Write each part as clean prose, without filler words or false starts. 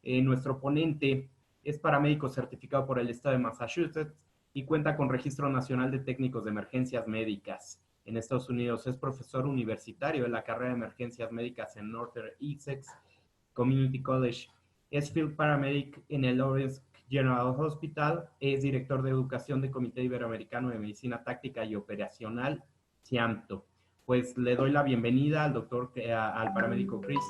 Nuestro ponente es paramédico certificado por el estado de Massachusetts y cuenta con Registro Nacional de Técnicos de Emergencias Médicas. En Estados Unidos es profesor universitario de la carrera de Emergencias Médicas en Northern Essex Community College. Es Field Paramedic en el Lawrence General Hospital. Es director de educación del Comité Iberoamericano de Medicina Táctica y Operacional, CIAMTO. Pues le doy la bienvenida al doctor, al paramédico Chris.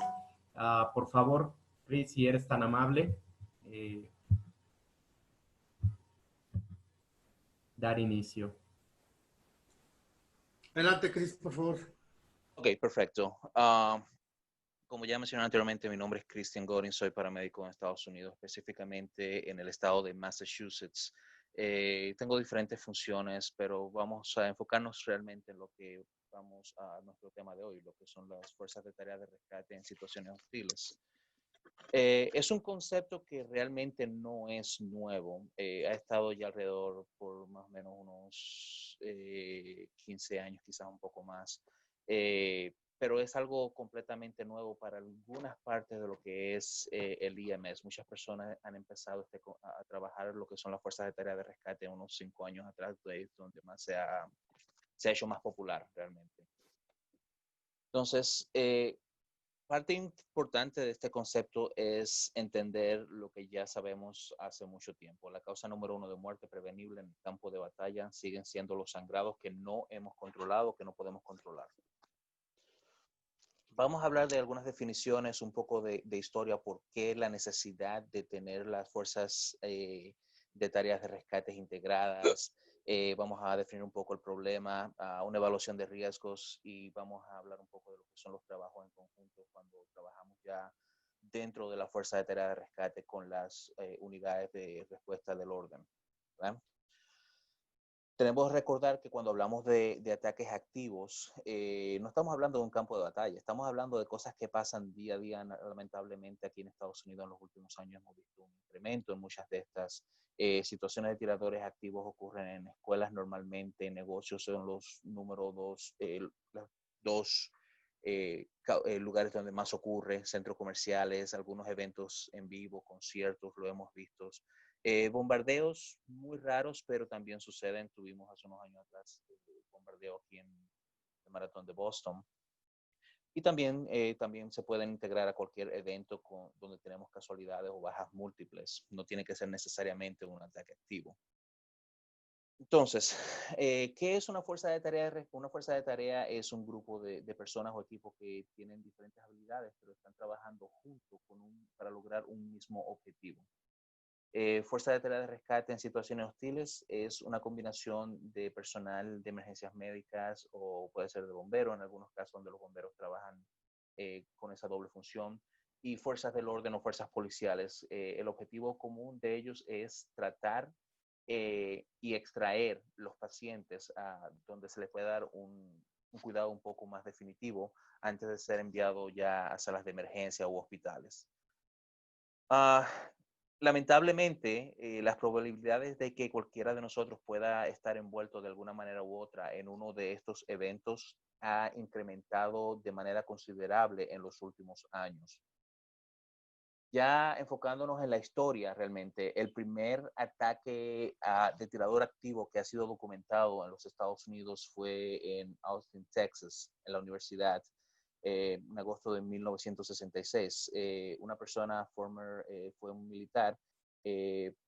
Por favor, Chris, si eres tan amable, eh, dar inicio. Adelante, Chris, por favor. Ok, perfecto. Como ya mencioné anteriormente, mi nombre es Christian Godin, soy paramédico en Estados Unidos, específicamente en el estado de Massachusetts. Tengo diferentes funciones, pero vamos a enfocarnos realmente en lo que vamos a nuestro tema de hoy, lo que son las fuerzas de tarea de rescate en situaciones hostiles. Es un concepto que realmente no es nuevo. Ha estado ya alrededor por más o menos unos 15 años, quizás un poco más. Pero es algo completamente nuevo para algunas partes de lo que es el IMS. Muchas personas han empezado a trabajar lo que son las fuerzas de tarea de rescate unos 5 años atrás, donde más se ha hecho más popular realmente. Entonces, parte importante de este concepto es entender lo que ya sabemos hace mucho tiempo. La causa número 1 de muerte prevenible en el campo de batalla siguen siendo los sangrados que no hemos controlado, que no podemos controlar. Vamos a hablar de algunas definiciones, un poco de historia, por qué la necesidad de tener las fuerzas de tareas de rescate integradas. Vamos a definir un poco el problema, una evaluación de riesgos y vamos a hablar un poco de lo que son los trabajos en conjunto cuando trabajamos ya dentro de la fuerza de tarea de rescate con las unidades de respuesta del orden, ¿verdad? Tenemos que recordar que cuando hablamos de ataques activos, no estamos hablando de un campo de batalla, estamos hablando de cosas que pasan día a día. Lamentablemente aquí en Estados Unidos en los últimos años hemos visto un incremento en muchas de estas situaciones de tiradores activos. Ocurren en escuelas normalmente, en negocios son los número dos lugares donde más ocurre, centros comerciales, algunos eventos en vivo, conciertos, lo hemos visto. Bombardeos muy raros, pero también suceden. Tuvimos hace unos años atrás bombardeo aquí en el Maratón de Boston. Y también se pueden integrar a cualquier evento donde tenemos casualidades o bajas múltiples. No tiene que ser necesariamente un ataque activo. Entonces, ¿qué es una fuerza de tarea? Una fuerza de tarea es un grupo de personas o equipos que tienen diferentes habilidades, pero están trabajando juntos para lograr un mismo objetivo. Fuerza de tarea de rescate en situaciones hostiles es una combinación de personal de emergencias médicas o puede ser de bomberos, en algunos casos donde los bomberos trabajan con esa doble función, y fuerzas del orden o fuerzas policiales. El objetivo común de ellos es tratar y extraer los pacientes donde se les puede dar un cuidado un poco más definitivo antes de ser enviado ya a salas de emergencia u hospitales. Lamentablemente, las probabilidades de que cualquiera de nosotros pueda estar envuelto de alguna manera u otra en uno de estos eventos ha incrementado de manera considerable en los últimos años. Ya enfocándonos en la historia realmente, el primer ataque de tirador activo que ha sido documentado en los Estados Unidos fue en Austin, Texas, en la universidad, en agosto de 1966. Una persona, fue un militar,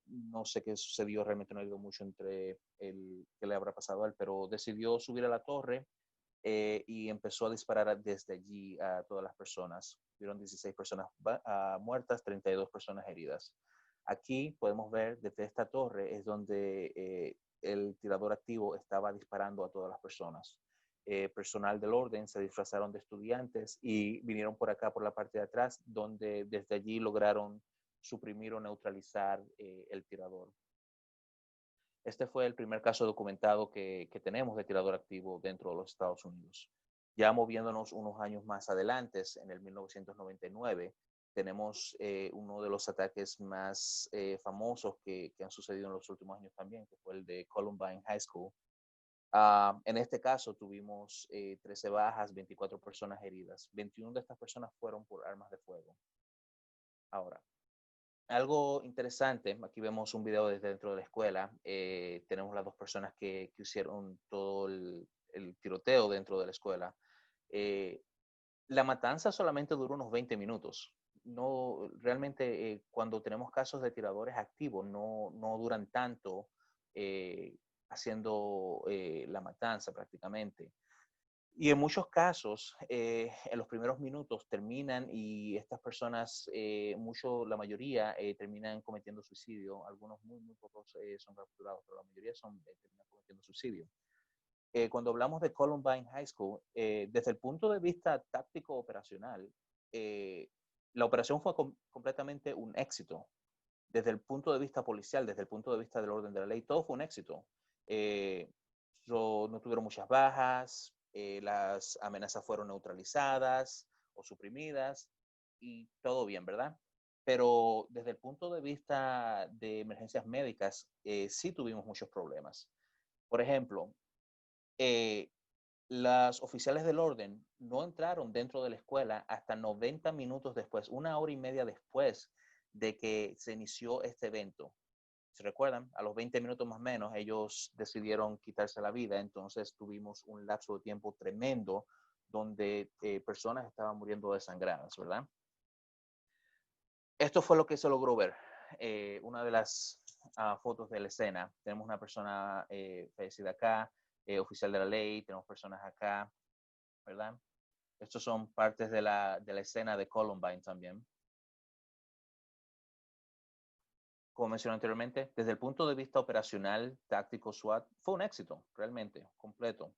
no sé qué sucedió, realmente no he oído mucho entre qué le habrá pasado a él, pero decidió subir a la torre y empezó a disparar desde allí a todas las personas. Hubieron 16 personas muertas, 32 personas heridas. Aquí podemos ver desde esta torre es donde el tirador activo estaba disparando a todas las personas. Personal del orden se disfrazaron de estudiantes y vinieron por acá, por la parte de atrás, donde desde allí lograron suprimir o neutralizar el tirador. Este fue el primer caso documentado que tenemos de tirador activo dentro de los Estados Unidos. Ya moviéndonos unos años más adelante, en el 1999, tenemos uno de los ataques más famosos que han sucedido en los últimos años también, que fue el de Columbine High School. En este caso tuvimos 13 bajas, 24 personas heridas. 21 de estas personas fueron por armas de fuego. Ahora, Algo interesante, aquí vemos un video desde dentro de la escuela, tenemos las dos personas que hicieron todo el tiroteo dentro de la escuela. Eh, la matanza solamente duró unos 20 minutos. No, realmente cuando tenemos casos de tiradores activos no duran tanto haciendo la matanza prácticamente. Y en muchos casos, en los primeros minutos terminan y estas personas, la mayoría terminan cometiendo suicidio. Algunos muy pocos son capturados, pero la mayoría terminan cometiendo suicidio. Cuando hablamos de Columbine High School, desde el punto de vista táctico operacional, la operación fue completamente un éxito. Desde el punto de vista policial, desde el punto de vista del orden de la ley, todo fue un éxito. No tuvieron muchas bajas, las amenazas fueron neutralizadas o suprimidas y todo bien, ¿verdad? Pero desde el punto de vista de emergencias médicas, sí tuvimos muchos problemas. Por ejemplo, las oficiales del orden no entraron dentro de la escuela hasta 90 minutos después, 1 hora y media después de que se inició este evento. ¿Se recuerdan? A los 20 minutos más o menos, ellos decidieron quitarse la vida, entonces tuvimos un lapso de tiempo tremendo donde personas estaban muriendo desangradas, ¿verdad? Esto fue lo que se logró ver. Una de las fotos de la escena, tenemos una persona fallecida acá, oficial de la ley, tenemos personas acá, ¿verdad? Estos son partes de la escena de Columbine también. Como mencioné anteriormente, desde el punto de vista operacional, táctico, SWAT, fue un éxito, realmente, completo.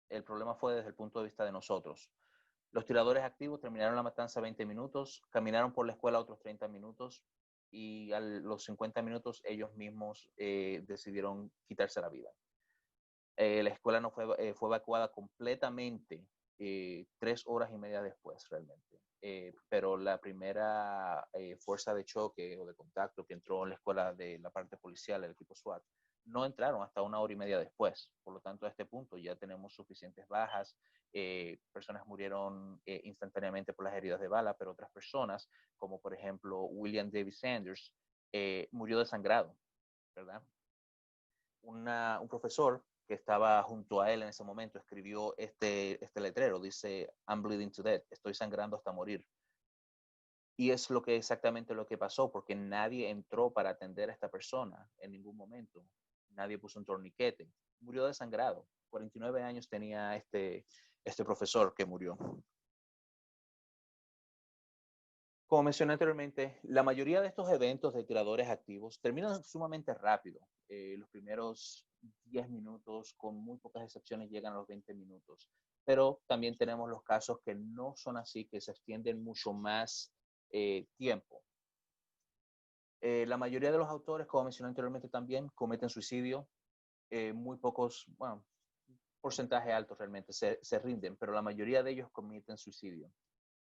El problema fue desde el punto de vista de nosotros. Los tiradores activos terminaron la matanza 20 minutos, caminaron por la escuela otros 30 minutos y a los 50 minutos ellos mismos decidieron quitarse la vida. La escuela no fue evacuada completamente 3 horas y media después realmente. Pero la primera fuerza de choque o de contacto que entró en la escuela de la parte policial, el equipo SWAT, no entraron hasta 1 hora y media después. Por lo tanto, a este punto ya tenemos suficientes bajas. Personas murieron instantáneamente por las heridas de bala, pero otras personas, como por ejemplo William Davis Sanders, murió desangrado, ¿verdad? Un profesor que estaba junto a él en ese momento escribió este letrero, dice, I'm bleeding to death, estoy sangrando hasta morir. Y es exactamente lo que pasó, porque nadie entró para atender a esta persona en ningún momento. Nadie puso un torniquete. Murió desangrado. 49 años tenía este profesor que murió. Como mencioné anteriormente, la mayoría de estos eventos de tiradores activos terminan sumamente rápido. Los primeros 10 minutos, con muy pocas excepciones, llegan a los 20 minutos. Pero también tenemos los casos que no son así, que se extienden mucho más tiempo. La mayoría de los autores, como mencioné anteriormente también, cometen suicidio. Muy pocos, bueno, porcentaje alto realmente, se rinden, pero la mayoría de ellos cometen suicidio.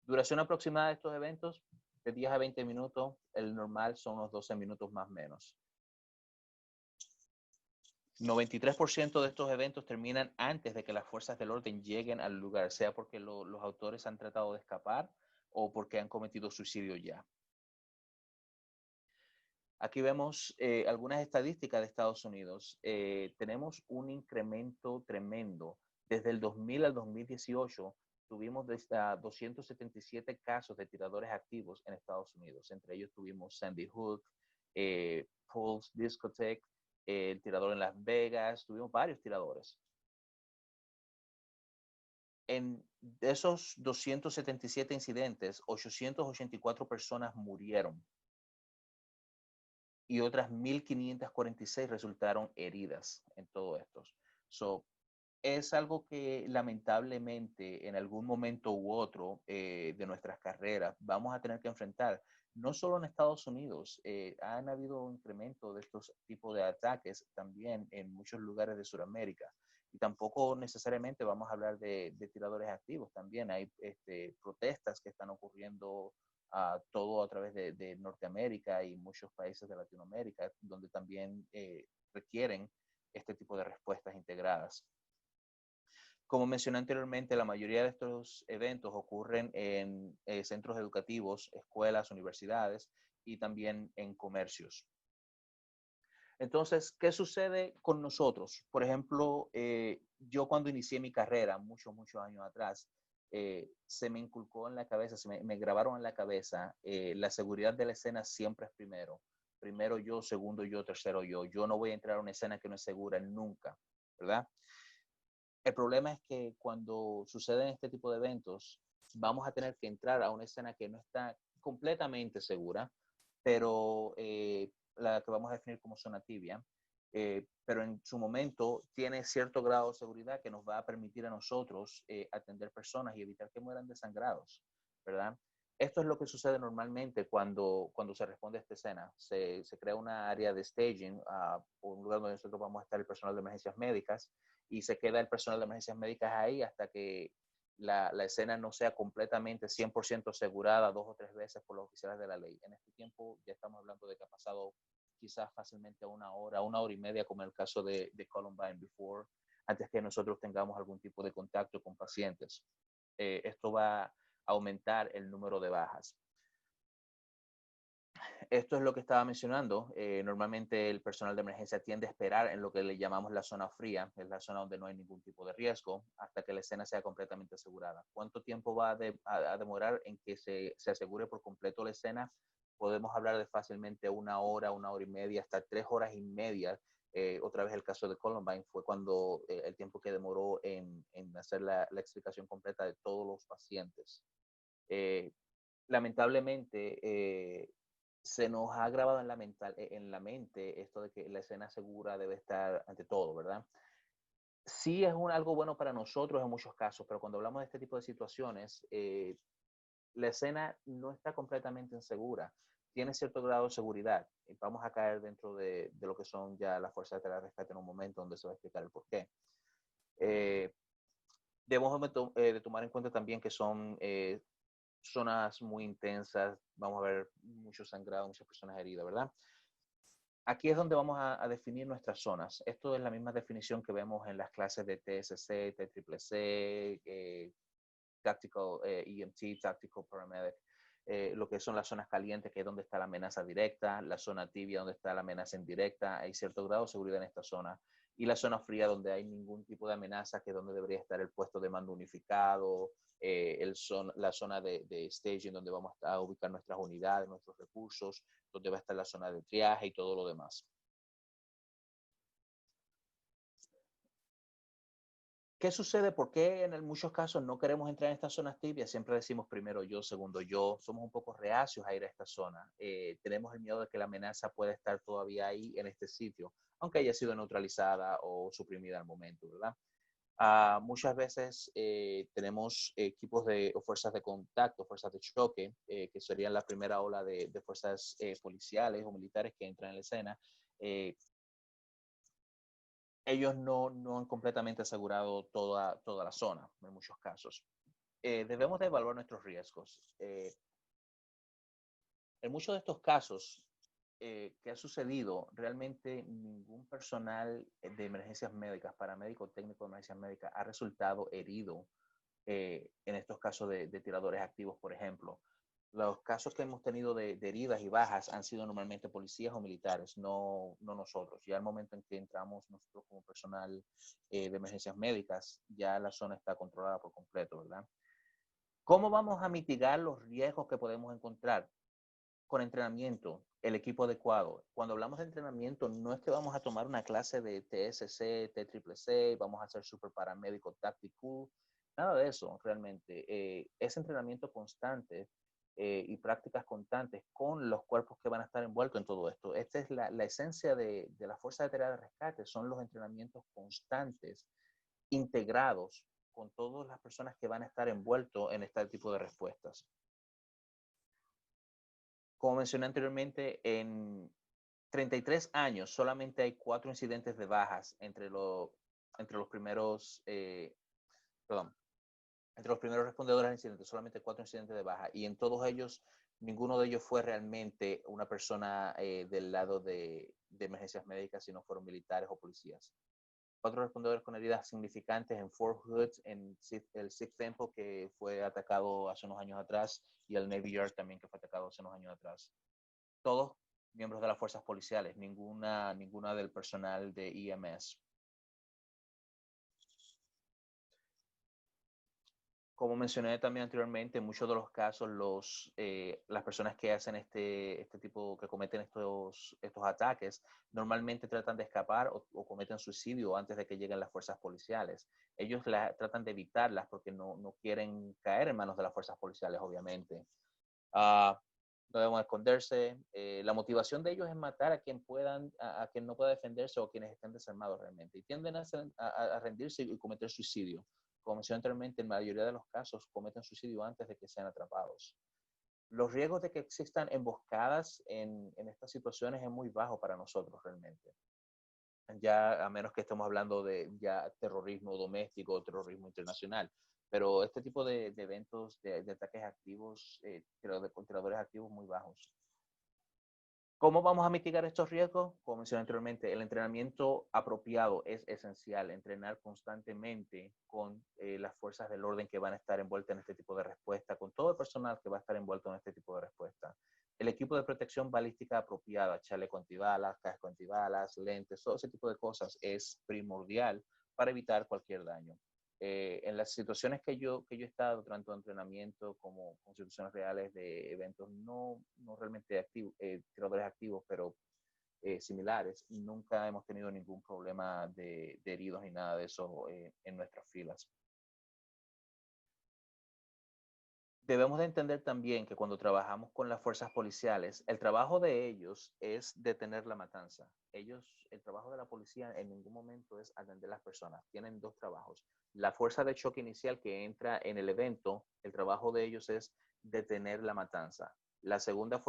Duración aproximada de estos eventos, de 10 a 20 minutos. El normal son unos 12 minutos más o menos. 93% de estos eventos terminan antes de que las fuerzas del orden lleguen al lugar, sea porque los autores han tratado de escapar o porque han cometido suicidio ya. Aquí vemos algunas estadísticas de Estados Unidos. Tenemos un incremento tremendo. Desde el 2000 al 2018 tuvimos 277 casos de tiradores activos en Estados Unidos. Entre ellos tuvimos Sandy Hook, Pulse Discotheque, el tirador en Las Vegas. Tuvimos varios tiradores. En esos 277 incidentes, 884 personas murieron y otras 1.546 resultaron heridas en todo esto. Es algo que lamentablemente en algún momento u otro de nuestras carreras vamos a tener que enfrentar. No solo en Estados Unidos, han habido un incremento de estos tipos de ataques también en muchos lugares de Sudamérica. Y tampoco necesariamente vamos a hablar de tiradores activos. También hay protestas que están ocurriendo todo a través de Norteamérica y muchos países de Latinoamérica, donde también requieren este tipo de respuestas integradas. Como mencioné anteriormente, la mayoría de estos eventos ocurren en centros educativos, escuelas, universidades, y también en comercios. Entonces, ¿qué sucede con nosotros? Por ejemplo, yo cuando inicié mi carrera, muchos años atrás, se me inculcó en la cabeza, me grabaron en la cabeza, la seguridad de la escena siempre es primero. Primero yo, segundo yo, tercero yo. Yo no voy a entrar a una escena que no es segura nunca, ¿verdad? El problema es que cuando suceden este tipo de eventos, vamos a tener que entrar a una escena que no está completamente segura, pero la que vamos a definir como zona tibia, pero en su momento tiene cierto grado de seguridad que nos va a permitir a nosotros atender personas y evitar que mueran desangrados, ¿verdad? Esto es lo que sucede normalmente cuando se responde a esta escena. Se crea una área de staging, un lugar donde nosotros vamos a estar el personal de emergencias médicas, y se queda el personal de emergencias médicas ahí hasta que la escena no sea completamente 100% asegurada 2 o 3 veces por los oficiales de la ley. En este tiempo ya estamos hablando de que ha pasado quizás fácilmente una hora y media, como en el caso de Columbine Before, antes que nosotros tengamos algún tipo de contacto con pacientes. Esto va a aumentar el número de bajas. Esto es lo que estaba mencionando. Normalmente el personal de emergencia tiende a esperar en lo que le llamamos la zona fría, es la zona donde no hay ningún tipo de riesgo, hasta que la escena sea completamente asegurada. ¿Cuánto tiempo va a demorar en que se asegure por completo la escena? Podemos hablar de fácilmente una hora y media, hasta 3 horas y media. Otra vez el caso de Columbine fue cuando el tiempo que demoró en hacer la explicación completa de todos los pacientes. Lamentablemente, se nos ha grabado en la mente esto de que la escena segura debe estar ante todo, ¿verdad? Sí es algo bueno para nosotros en muchos casos, pero cuando hablamos de este tipo de situaciones, la escena no está completamente insegura. Tiene cierto grado de seguridad. Vamos a caer dentro de lo que son ya las fuerzas de rescate en un momento donde se va a explicar el porqué. Debemos de tomar en cuenta también que son zonas muy intensas, vamos a ver mucho sangrado, muchas personas heridas, ¿verdad? Aquí es donde vamos a definir nuestras zonas. Esto es la misma definición que vemos en las clases de TSC, TCCC, Tactical EMT, Tactical Paramedic, lo que son las zonas calientes, que es donde está la amenaza directa, la zona tibia, donde está la amenaza indirecta, hay cierto grado de seguridad en esta zona, y la zona fría, donde hay ningún tipo de amenaza, que es donde debería estar el puesto de mando unificado, la zona de staging, donde vamos a ubicar nuestras unidades, nuestros recursos, donde va a estar la zona de triaje y todo lo demás. ¿Qué sucede? ¿Por qué en muchos casos no queremos entrar en estas zonas tibias? Siempre decimos primero yo, segundo yo. Somos un poco reacios a ir a esta zona. Tenemos el miedo de que la amenaza pueda estar todavía ahí en este sitio, aunque haya sido neutralizada o suprimida al momento, ¿verdad? Muchas veces tenemos equipos o fuerzas de contacto, fuerzas de choque, que serían la primera ola de fuerzas policiales o militares que entran en la escena. Ellos no han completamente asegurado toda la zona en muchos casos. Debemos de evaluar nuestros riesgos. En muchos de estos casos que ha sucedido, realmente ningún personal de emergencias médicas, paramédico técnico de emergencias médicas, ha resultado herido en estos casos de tiradores activos, por ejemplo. Los casos que hemos tenido de heridas y bajas han sido normalmente policías o militares, no nosotros. Ya al momento en que entramos nosotros como personal de emergencias médicas, ya la zona está controlada por completo, ¿verdad? ¿Cómo vamos a mitigar los riesgos que podemos encontrar? Con entrenamiento, el equipo adecuado. Cuando hablamos de entrenamiento, no es que vamos a tomar una clase de TSC, TCCC, vamos a hacer super paramédico táctico, nada de eso realmente. Es entrenamiento constante y prácticas constantes con los cuerpos que van a estar envueltos en todo esto. Esta es la esencia de la Fuerza de Tarea de Rescate, son los entrenamientos constantes, integrados con todas las personas que van a estar envueltos en este tipo de respuestas. Como mencioné anteriormente, en 33 años solamente hay 4 incidentes de bajas entre los primeros, entre los primeros respondedores de incidentes, solamente 4 incidentes de baja. Y en todos ellos, ninguno de ellos fue realmente una persona del lado de emergencias médicas, sino fueron militares o policías. 4 respondedores con heridas significantes en Fort Hood, en el Sikh Temple, que fue atacado hace unos años atrás, y el Navy Yard también, que fue atacado hace unos años atrás. Todos miembros de las fuerzas policiales, ninguna del personal de EMS. Como mencioné también anteriormente, en muchos de los casos las personas que hacen este tipo, que cometen estos ataques, normalmente tratan de escapar o cometen suicidio antes de que lleguen las fuerzas policiales. Ellos tratan de evitarlas porque no quieren caer en manos de las fuerzas policiales, obviamente. No deben esconderse. La motivación de ellos es matar a quien a quien no pueda defenderse o quienes estén desarmados realmente. Y tienden a rendirse y cometer suicidio. Como mencioné anteriormente, en la mayoría de los casos cometen suicidio antes de que sean atrapados. Los riesgos de que existan emboscadas en estas situaciones es muy bajo para nosotros realmente. Ya a menos que estemos hablando de ya terrorismo doméstico o terrorismo internacional. Pero este tipo de eventos, de ataques activos, con tiradores activos muy bajos. ¿Cómo vamos a mitigar estos riesgos? Como mencioné anteriormente, el entrenamiento apropiado es esencial. Entrenar constantemente con las fuerzas del orden que van a estar envueltas en este tipo de respuesta, con todo el personal que va a estar envuelto en este tipo de respuesta. El equipo de protección balística apropiada, chaleco antibalas, casco antibalas, lentes, todo ese tipo de cosas es primordial para evitar cualquier daño. En las situaciones que yo he estado, tanto de entrenamiento como con situaciones reales de eventos no realmente tiradores activos, pero similares, nunca hemos tenido ningún problema de heridos ni nada de eso en nuestras filas. Debemos de entender también que cuando trabajamos con las fuerzas policiales, el trabajo de ellos es detener la matanza. El trabajo de la policía en ningún momento es atender a las personas. Tienen dos trabajos. La fuerza de choque inicial que entra en el evento, el trabajo de ellos es detener la matanza. La segunda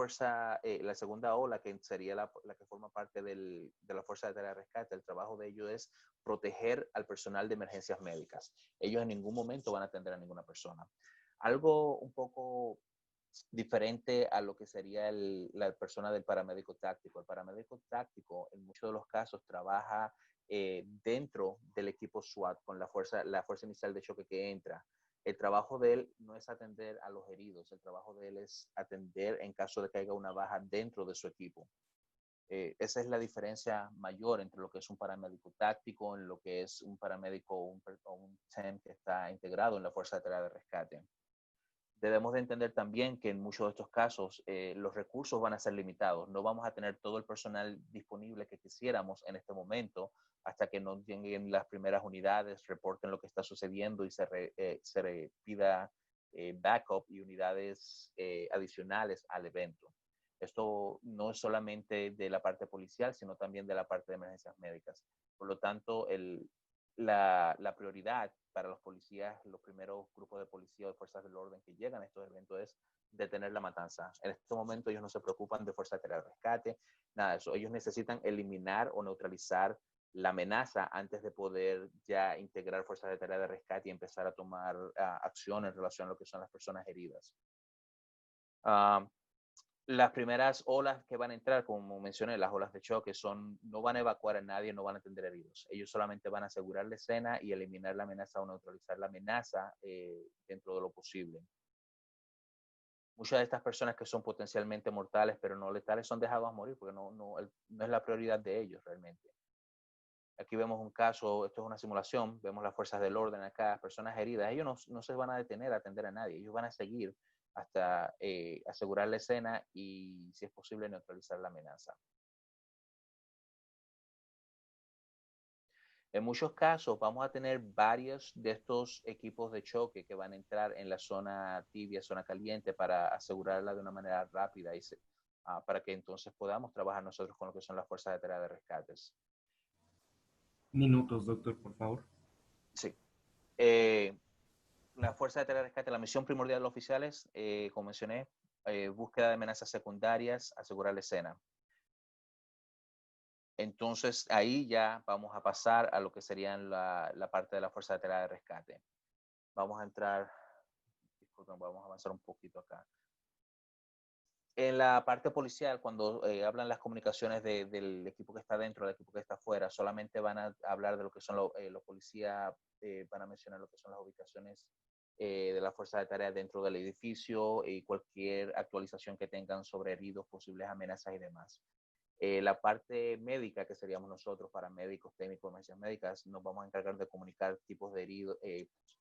la segunda ola, que sería la que forma parte de la fuerza de tarea de rescate, el trabajo de ellos es proteger al personal de emergencias médicas. Ellos en ningún momento van a atender a ninguna persona. Algo un poco diferente a lo que sería la persona del paramédico táctico. El paramédico táctico en muchos de los casos trabaja dentro del equipo SWAT con la fuerza inicial de choque que entra. El trabajo de él no es atender a los heridos, el trabajo de él es atender en caso de que haya una baja dentro de su equipo. Esa es la diferencia mayor entre lo que es un paramédico táctico, en lo que es un paramédico o un TEM que está integrado en la Fuerza de Tarea de Rescate. Debemos de entender también que en muchos de estos casos los recursos van a ser limitados. No vamos a tener todo el personal disponible que quisiéramos en este momento hasta que nos lleguen las primeras unidades, reporten lo que está sucediendo y se pida backup y unidades adicionales al evento. Esto no es solamente de la parte policial, sino también de la parte de emergencias médicas. Por lo tanto, la prioridad para los policías, los primeros grupos de policía o de fuerzas del orden que llegan a estos eventos es detener la matanza. En este momento ellos no se preocupan de fuerzas de tarea de rescate, nada de eso. Ellos necesitan eliminar o neutralizar la amenaza antes de poder ya integrar fuerzas de tarea de rescate y empezar a tomar acción en relación a lo que son las personas heridas. Las primeras olas que van a entrar, como mencioné, las olas de choque, no van a evacuar a nadie, no van a atender heridos. Ellos solamente van a asegurar la escena y eliminar la amenaza o neutralizar la amenaza dentro de lo posible. Muchas de estas personas que son potencialmente mortales pero no letales son dejadas a morir porque no es la prioridad de ellos realmente. Aquí vemos un caso, esto es una simulación, vemos las fuerzas del orden acá, personas heridas. Ellos no se van a detener a atender a nadie, ellos van a seguir hasta asegurar la escena y, si es posible, neutralizar la amenaza. En muchos casos vamos a tener varios de estos equipos de choque que van a entrar en la zona tibia, zona caliente, para asegurarla de una manera rápida y para que entonces podamos trabajar nosotros con lo que son las fuerzas de tarea de rescates. Minutos, doctor, por favor. Sí. La fuerza de tarea de rescate, la misión primordial de los oficiales, como mencioné, búsqueda de amenazas secundarias, asegurar la escena. Entonces, ahí ya vamos a pasar a lo que serían la parte de la fuerza de tarea de rescate. Vamos a entrar, disculpen, vamos a avanzar un poquito acá. En la parte policial, cuando hablan las comunicaciones del equipo que está dentro, del equipo que está afuera, solamente van a hablar de lo que son los policías, van a mencionar lo que son las ubicaciones de la fuerza de tarea dentro del edificio y cualquier actualización que tengan sobre heridos, posibles amenazas y demás. La parte médica, que seríamos nosotros, paramédicos, técnicos, emergencias médicas, nos vamos a encargar de comunicar tipos de heridos,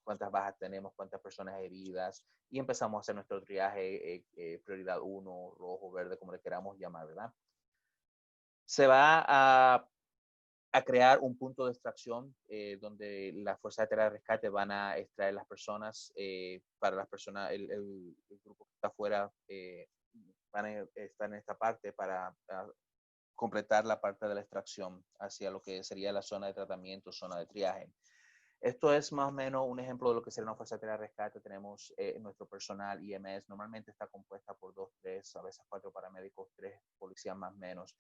cuántas bajas tenemos, cuántas personas heridas, y empezamos a hacer nuestro triaje, prioridad 1, rojo, verde, como le queramos llamar, ¿verdad? Se va a crear un punto de extracción donde las fuerzas de tarea de rescate van a extraer las personas, para las personas, el grupo que está afuera van a estar en esta parte para completar la parte de la extracción hacia lo que sería la zona de tratamiento, zona de triaje. Esto es más o menos un ejemplo de lo que sería una fuerza de tarea de rescate. Tenemos nuestro personal IMS, normalmente está compuesta por 2, 3, a veces 4 paramédicos, 3 policías más o menos.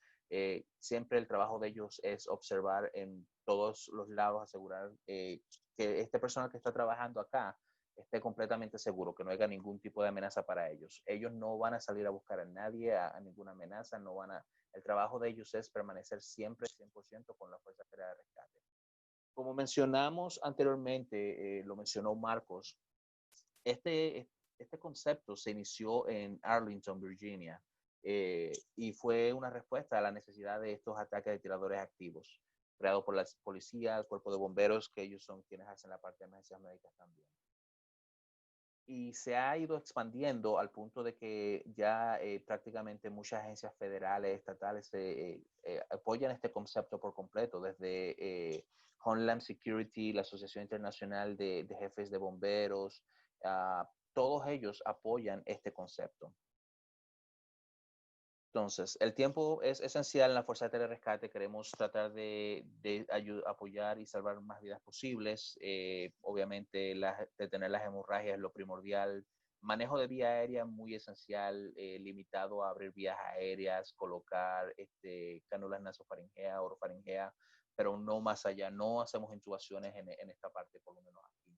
Siempre el trabajo de ellos es observar en todos los lados, asegurar que este personal que está trabajando acá esté completamente seguro, que no haya ningún tipo de amenaza para ellos. Ellos no van a salir a buscar a nadie, a ninguna amenaza, no van a... El trabajo de ellos es permanecer siempre 100% con la fuerza de tarea de rescate. Como mencionamos anteriormente, lo mencionó Marcos, este concepto se inició en Arlington, Virginia, y fue una respuesta a la necesidad de estos ataques de tiradores activos, creado por la policía, el cuerpo de bomberos, que ellos son quienes hacen la parte de emergencias médicas también. Y se ha ido expandiendo al punto de que ya prácticamente muchas agencias federales, estatales, apoyan este concepto por completo, desde Homeland Security, la Asociación Internacional de Jefes de Bomberos, todos ellos apoyan este concepto. Entonces, el tiempo es esencial en la Fuerza de Rescate. Queremos tratar de apoyar y salvar más vidas posibles. Obviamente, detener las hemorragias es lo primordial. Manejo de vía aérea muy esencial, limitado a abrir vías aéreas, colocar cánulas nasofaringea, orofaringea, pero no más allá. No hacemos intubaciones en esta parte, por lo menos aquí.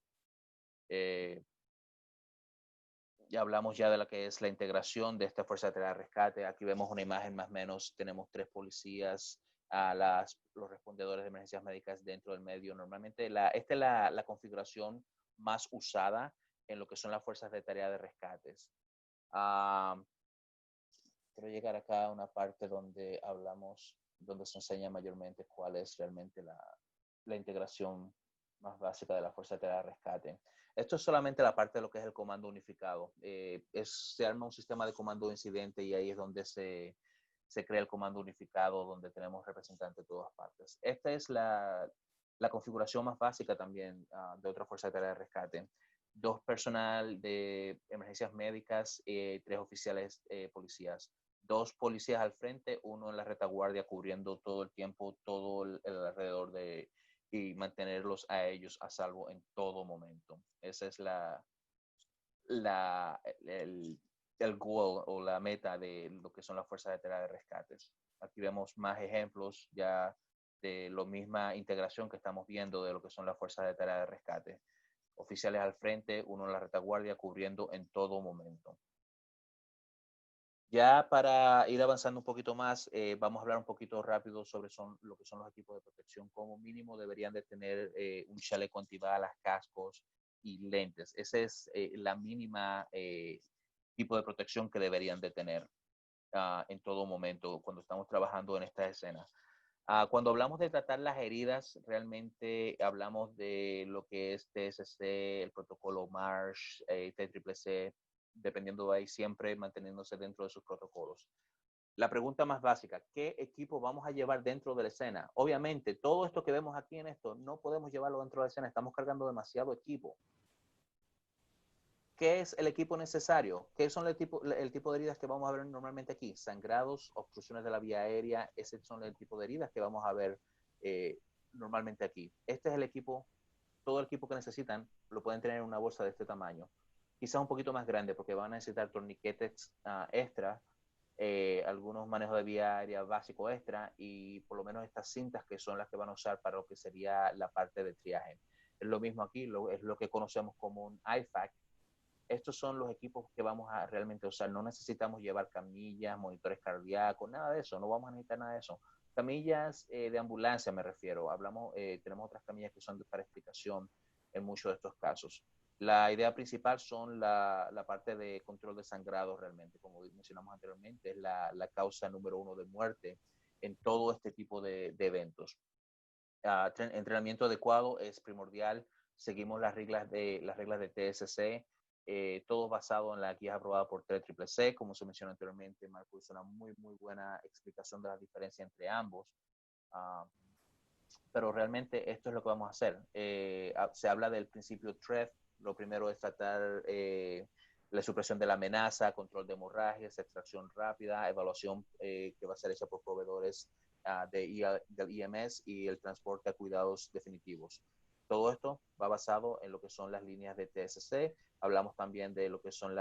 Ya hablamos ya de lo que es la integración de esta fuerza de rescate. Aquí vemos una imagen más o menos. Tenemos 3 policías, los respondedores de emergencias médicas dentro del medio. Normalmente esta es la configuración más usada en lo que son las fuerzas de tarea de rescates. Quiero llegar acá a una parte donde hablamos, donde se enseña mayormente cuál es realmente la integración más básica de la fuerza de tarea de rescate. Esto es solamente la parte de lo que es el comando unificado. Se arma un sistema de comando de incidente y ahí es donde se crea el comando unificado, donde tenemos representantes de todas partes. Esta es la configuración más básica también de otra fuerza de tarea de rescate. 2 personal de emergencias médicas, 3 oficiales policías. 2 policías al frente, 1 en la retaguardia cubriendo todo el tiempo, todo el alrededor y mantenerlos a ellos a salvo en todo momento. Esa es el goal o la meta de lo que son las fuerzas de tarea de rescates. Aquí vemos más ejemplos ya de la misma integración que estamos viendo de lo que son las fuerzas de tarea de rescate. Oficiales al frente, 1 en la retaguardia cubriendo en todo momento. Ya para ir avanzando un poquito más, vamos a hablar un poquito rápido sobre lo que son los equipos de protección. Como mínimo deberían de tener un chaleco antibalas, cascos y lentes. Esa es la mínima tipo de protección que deberían de tener en todo momento cuando estamos trabajando en esta escena. Cuando hablamos de tratar las heridas, realmente hablamos de lo que es TSC, el protocolo MARSH, TCCC, dependiendo de ahí, siempre manteniéndose dentro de sus protocolos. La pregunta más básica, ¿qué equipo vamos a llevar dentro de la escena? Obviamente, todo esto que vemos aquí en esto, no podemos llevarlo dentro de la escena, estamos cargando demasiado equipo. ¿Qué es el equipo necesario? ¿Qué son el tipo de heridas que vamos a ver normalmente aquí? Sangrados, obstrucciones de la vía aérea, ese son el tipo de heridas que vamos a ver normalmente aquí. Este es el equipo, todo el equipo que necesitan lo pueden tener en una bolsa de este tamaño. Quizás un poquito más grande porque van a necesitar torniquetes extra, algunos manejos de vía aérea básico extra y por lo menos estas cintas que son las que van a usar para lo que sería la parte de triaje. Es lo mismo aquí, es lo que conocemos como un IFAC. Estos son los equipos que vamos a realmente usar. No necesitamos llevar camillas, monitores cardíacos, nada de eso. No vamos a necesitar nada de eso. Camillas de ambulancia me refiero. Tenemos otras camillas que son para explicación en muchos de estos casos. La idea principal son la parte de control de sangrado realmente, como mencionamos anteriormente, es la causa número 1 de muerte en todo este tipo de eventos. Entrenamiento adecuado es primordial. Seguimos las reglas de TSC, todo basado en la guía aprobada por TCCC. Como se mencionó anteriormente, Marco hizo una muy buena explicación de la diferencia entre ambos. Pero realmente esto es lo que vamos a hacer. Se habla del principio TREF. Lo primero es tratar la supresión de la amenaza, control de hemorragias, extracción rápida, evaluación que va a ser hecha por proveedores del IMS y el transporte a cuidados definitivos. Todo esto va basado en lo que son las líneas de TSC. Hablamos también de lo que son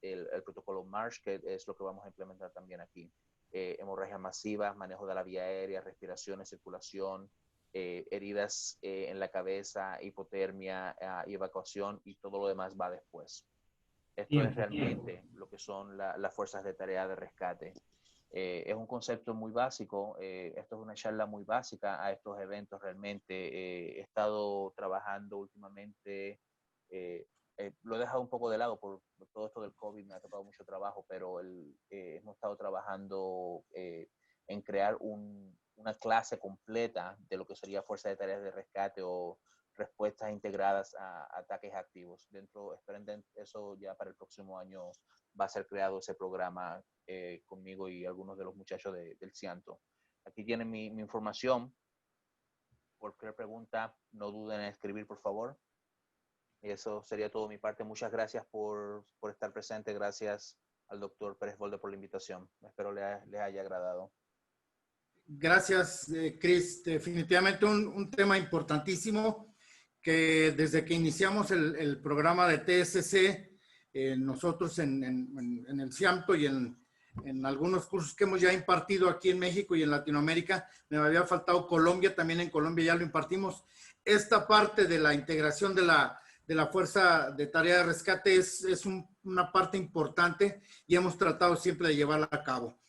el protocolo MARCH, que es lo que vamos a implementar también aquí. Hemorragias masivas, manejo de la vía aérea, respiración, circulación, heridas en la cabeza, hipotermia y evacuación, y todo lo demás va después. Esto es realmente lo que son las fuerzas de tarea de rescate. Es un concepto muy básico, esto es una charla muy básica a estos eventos realmente. He estado trabajando últimamente, lo he dejado un poco de lado por todo esto del COVID, me ha tocado mucho trabajo, pero hemos estado trabajando en crear una clase completa de lo que sería Fuerza de Tareas de Rescate o respuestas integradas a ataques activos. Esperen eso ya para el próximo año va a ser creado ese programa conmigo y algunos de los muchachos del Cianto. Aquí tienen mi información. Cualquier pregunta, no duden en escribir, por favor. Y eso sería todo de mi parte. Muchas gracias por estar presente. Gracias al doctor Pérez Bolde por la invitación. Espero les haya agradado. Gracias, Chris. Definitivamente un tema importantísimo que desde que iniciamos el programa de TSC, nosotros en el CIAMTO y en algunos cursos que hemos ya impartido aquí en México y en Latinoamérica, me había faltado Colombia, también en Colombia ya lo impartimos. Esta parte de la integración de la Fuerza de Tarea de Rescate es una parte importante y hemos tratado siempre de llevarla a cabo.